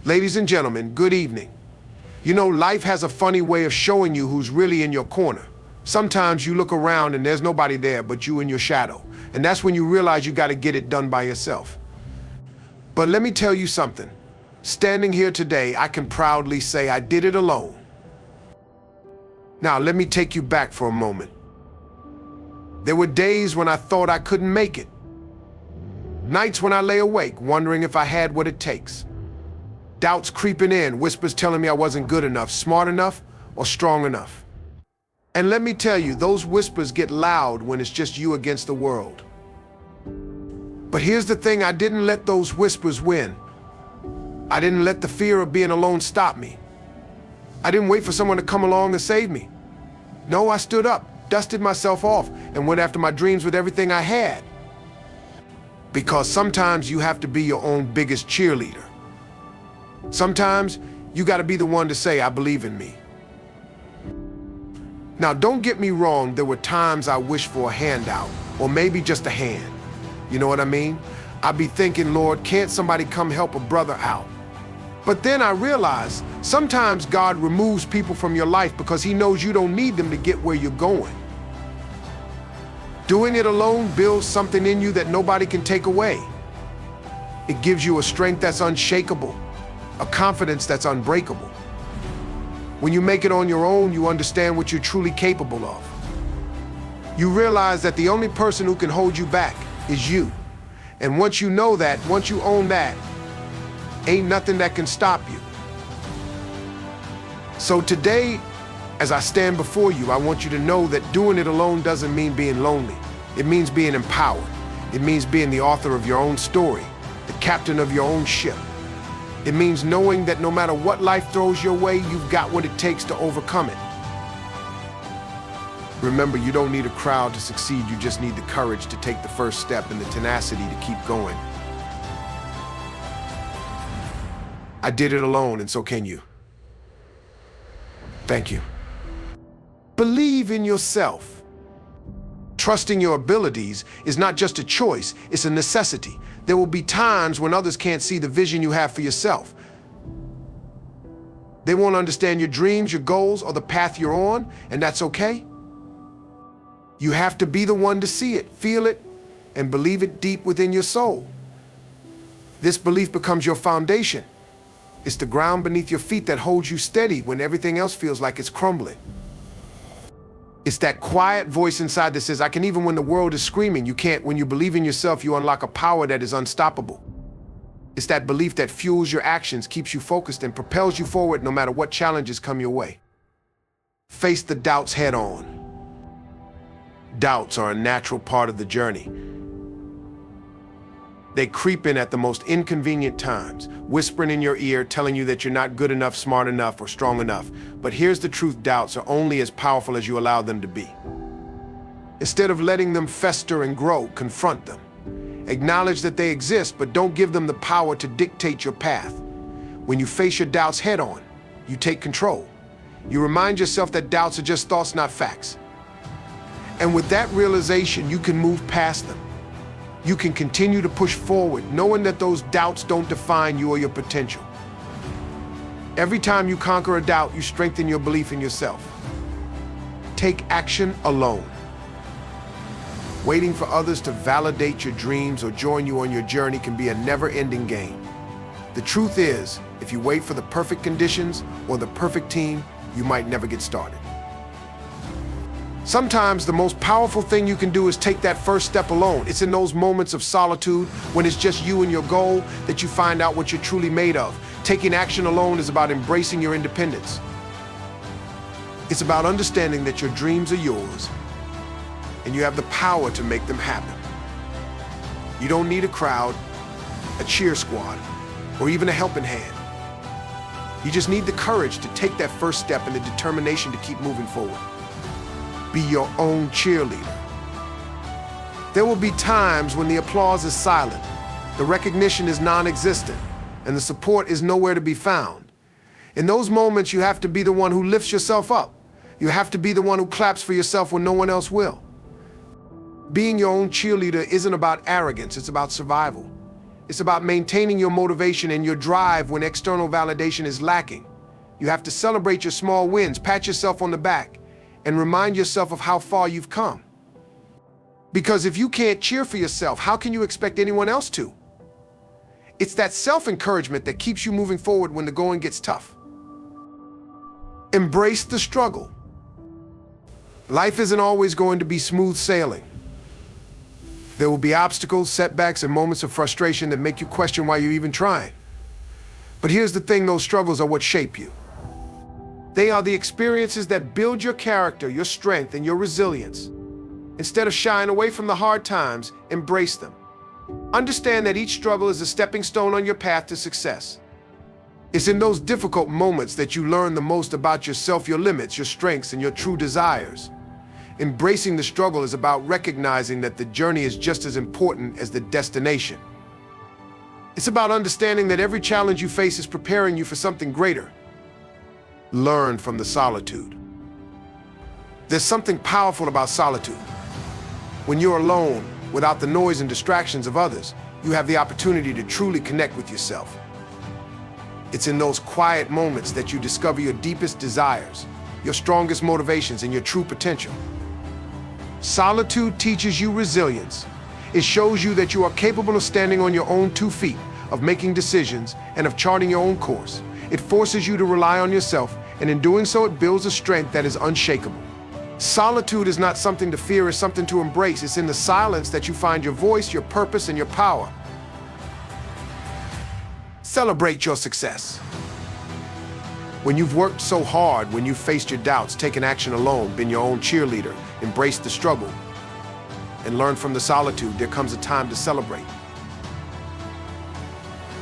Ladies and gentlemen, good evening. You know, life has a funny way of showing you who's really in your corner. Sometimes you look around and there's nobody there but you and your shadow. And that's when you realize you got to get it done by yourself. But let me tell you something. Standing here today, I can proudly say I did it alone. Now, let me take you back for a moment. There were days when I thought I couldn't make it. Nights when I lay awake, wondering if I had what it takes. Doubts creeping in, whispers telling me I wasn't good enough, smart enough, or strong enough. And let me tell you, those whispers get loud when it's just you against the world. But here's the thing, I didn't let those whispers win. I didn't let the fear of being alone stop me. I didn't wait for someone to come along to save me. No, I stood up, dusted myself off, and went after my dreams with everything I had. Because sometimes you have to be your own biggest cheerleader. Sometimes you got to be the one to say, I believe in me. Now, don't get me wrong, there were times I wished for a handout, or maybe just a hand. You know what I mean? I'd be thinking, Lord, can't somebody come help a brother out? But then I realized sometimes God removes people from your life because he knows you don't need them to get where you're going. Doing it alone builds something in you that nobody can take away. It gives you a strength that's unshakable, a confidence that's unbreakable. When you make it on your own, you understand what you're truly capable of. You realize that the only person who can hold you back is you. And once you know that, once you own that, ain't nothing that can stop you. So today, as I stand before you, I want you to know that doing it alone doesn't mean being lonely. It means being empowered. It means being the author of your own story, the captain of your own ship. It means knowing that no matter what life throws your way, you've got what it takes to overcome it. Remember, you don't need a crowd to succeed. You just need the courage to take the first step and the tenacity to keep going. I did it alone, and so can you. Thank you. Believe in yourself. Trusting your abilities is not just a choice, it's a necessity. There will be times when others can't see the vision you have for yourself. They won't understand your dreams, your goals, or the path you're on, and that's okay. You have to be the one to see it, feel it, and believe it deep within your soul. This belief becomes your foundation. It's the ground beneath your feet that holds you steady when everything else feels like it's crumbling. It's that quiet voice inside that says, I can even when the world is screaming. You can't. When you believe in yourself, you unlock a power that is unstoppable. It's that belief that fuels your actions, keeps you focused, and propels you forward no matter what challenges come your way. Face the doubts head on. Doubts are a natural part of the journey. They creep in at the most inconvenient times, whispering in your ear, telling you that you're not good enough, smart enough, or strong enough. But here's the truth, doubts are only as powerful as you allow them to be. Instead of letting them fester and grow, confront them. Acknowledge that they exist, but don't give them the power to dictate your path. When you face your doubts head on, you take control. You remind yourself that doubts are just thoughts, not facts. And with that realization, you can move past them. You can continue to push forward, knowing that those doubts don't define you or your potential. Every time you conquer a doubt, you strengthen your belief in yourself. Take action alone. Waiting for others to validate your dreams or join you on your journey can be a never-ending game. The truth is, if you wait for the perfect conditions or the perfect team, you might never get started. Sometimes the most powerful thing you can do is take that first step alone. It's in those moments of solitude, when it's just you and your goal, that you find out what you're truly made of. Taking action alone is about embracing your independence. It's about understanding that your dreams are yours, and you have the power to make them happen. You don't need a crowd, a cheer squad, or even a helping hand. You just need the courage to take that first step and the determination to keep moving forward. Be your own cheerleader. There will be times when the applause is silent, the recognition is non-existent, and the support is nowhere to be found. In those moments, you have to be the one who lifts yourself up. You have to be the one who claps for yourself when no one else will. Being your own cheerleader isn't about arrogance, it's about survival. It's about maintaining your motivation and your drive when external validation is lacking. You have to celebrate your small wins, pat yourself on the back, and remind yourself of how far you've come. Because if you can't cheer for yourself, how can you expect anyone else to? It's that self-encouragement that keeps you moving forward when the going gets tough. Embrace the struggle. Life isn't always going to be smooth sailing. There will be obstacles, setbacks, and moments of frustration that make you question why you're even trying. But here's the thing, those struggles are what shape you. They are the experiences that build your character, your strength, and your resilience. Instead of shying away from the hard times, embrace them. Understand that each struggle is a stepping stone on your path to success. It's in those difficult moments that you learn the most about yourself, your limits, your strengths, and your true desires. Embracing the struggle is about recognizing that the journey is just as important as the destination. It's about understanding that every challenge you face is preparing you for something greater. Learn from the solitude. There's something powerful about solitude. When you're alone, without the noise and distractions of others, you have the opportunity to truly connect with yourself. It's in those quiet moments that you discover your deepest desires, your strongest motivations, and your true potential. Solitude teaches you resilience. It shows you that you are capable of standing on your own 2 feet, of making decisions, and of charting your own course. It forces you to rely on yourself, and in doing so, it builds a strength that is unshakable. Solitude is not something to fear, it's something to embrace. It's in the silence that you find your voice, your purpose, and your power. Celebrate your success. When you've worked so hard, when you've faced your doubts, taken action alone, been your own cheerleader, embraced the struggle, and learned from the solitude, there comes a time to celebrate.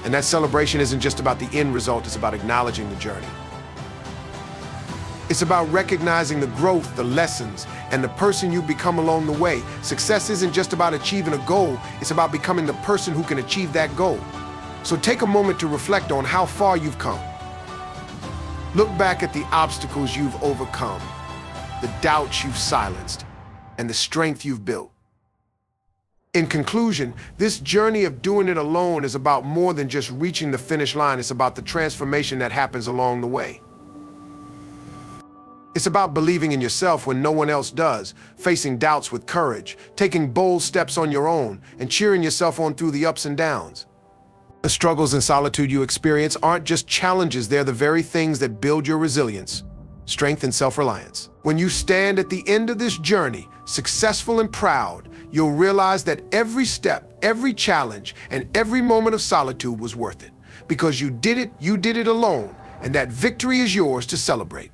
And that celebration isn't just about the end result, it's about acknowledging the journey. It's about recognizing the growth, the lessons, and the person you become along the way. Success isn't just about achieving a goal, it's about becoming the person who can achieve that goal. So take a moment to reflect on how far you've come. Look back at the obstacles you've overcome, the doubts you've silenced, and the strength you've built. In conclusion, this journey of doing it alone is about more than just reaching the finish line. It's about the transformation that happens along the way. It's about believing in yourself when no one else does, facing doubts with courage, taking bold steps on your own, and cheering yourself on through the ups and downs. The struggles and solitude you experience aren't just challenges, they're the very things that build your resilience, strength, and self-reliance. When you stand at the end of this journey, successful and proud, you'll realize that every step, every challenge, and every moment of solitude was worth it. Because you did it alone, and that victory is yours to celebrate.